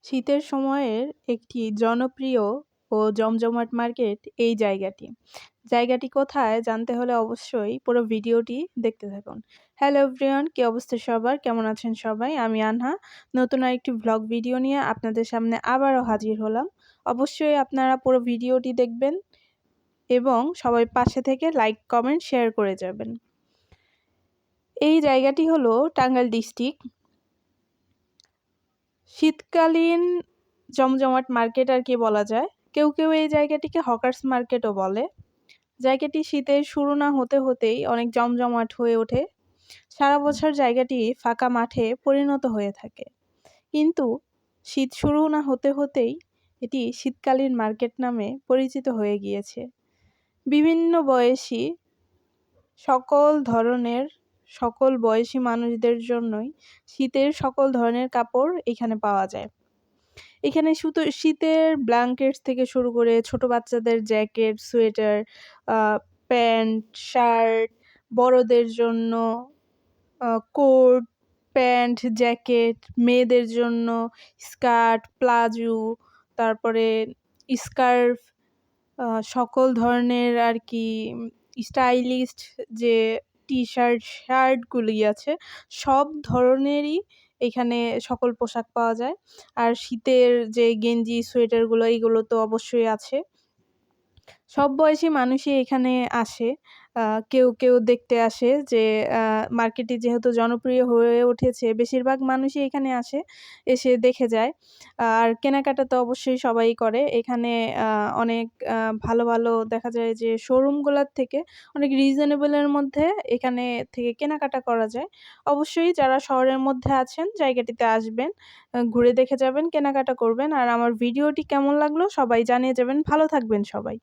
শীতের সময়ের একটি জনপ্রিয় ও জমজমাট মার্কেট এই জায়গাটি। জায়গাটি কোথায় জানতে হলে অবশ্যই পুরো ভিডিওটি দেখতে থাকুন। হ্যালো এভরিওয়ান, কি অবস্থা সবার? কেমন আছেন সবাই? আমি আনহা। নতুন আরেকটি ভ্লগ ভিডিও নিয়ে আপনাদের সামনে আবারও হাজির হলাম। অবশ্যই আপনারা পুরো ভিডিওটি দেখবেন এবং সবাই পাশে থেকে লাইক, কমেন্ট, শেয়ার করে যাবেন। এই জায়গাটি হলো টাঙ্গাইল ডিস্ট্রিক্ট। শীতকালীন জমজমাট মার্কেট আর কি বলা যায়। কেউ এই জায়গাটিকে হকার্স মার্কেটও বলে। জায়গাটি শীতের শুরু না হতে হতেই অনেক জমজমাট হয়ে ওঠে। সারা বছর জায়গাটি ফাঁকা মাঠে পরিণত হয়ে থাকে। কিন্তু শীত শুরু না হতে হতেই এটি শীতকালীন মার্কেট নামে পরিচিত হয়ে গিয়েছে। বিভিন্ন বয়সী সকল বয়সী মানুষদের জন্যই শীতের সকল ধরনের কাপড় এখানে পাওয়া যায়। এখানে শুধু শীতের ব্ল্যাঙ্কেটস থেকে শুরু করে ছোট বাচ্চাদের জ্যাকেট, সোয়েটার, প্যান্ট, শার্ট, বড়দের জন্য কোট, প্যান্ট, জ্যাকেট, মেয়েদের জন্য স্কার্ট, প্লাজো, তারপরে স্কার্ফ, সকল ধরনের আর কি স্টাইলিস্ট যে টি-শার্ট, শার্টগুলি আছে সব ধরনেরই এখানে সকল পোশাক পাওয়া যায়। আর শীতের যে গেঞ্জি, সোয়েটারগুলো এগুলো তো অবশ্যই আছে। সব বয়সী মানুষই এখানে আসে। কেউ দেখতে আসে যে মার্কেটটি যেহেতু জনপ্রিয় হয়ে উঠেছে, বেশিরভাগ মানুষই এখানে আসে, এসে দেখে যায়। আর কেনাকাটা তো অবশ্যই সবাই করে। এখানে অনেক ভালো দেখা যায় যে শোরুমগুলার থেকে অনেক রিজনেবলের মধ্যে এখানে থেকে কেনাকাটা করা যায়। অবশ্যই যারা শহরের মধ্যে আছেন জায়গাটিতে আসবেন, ঘুরে দেখে যাবেন, কেনাকাটা করবেন। আর আমার ভিডিওটি কেমন লাগলো সবাই জানিয়ে যাবেন। ভালো থাকবেন সবাই।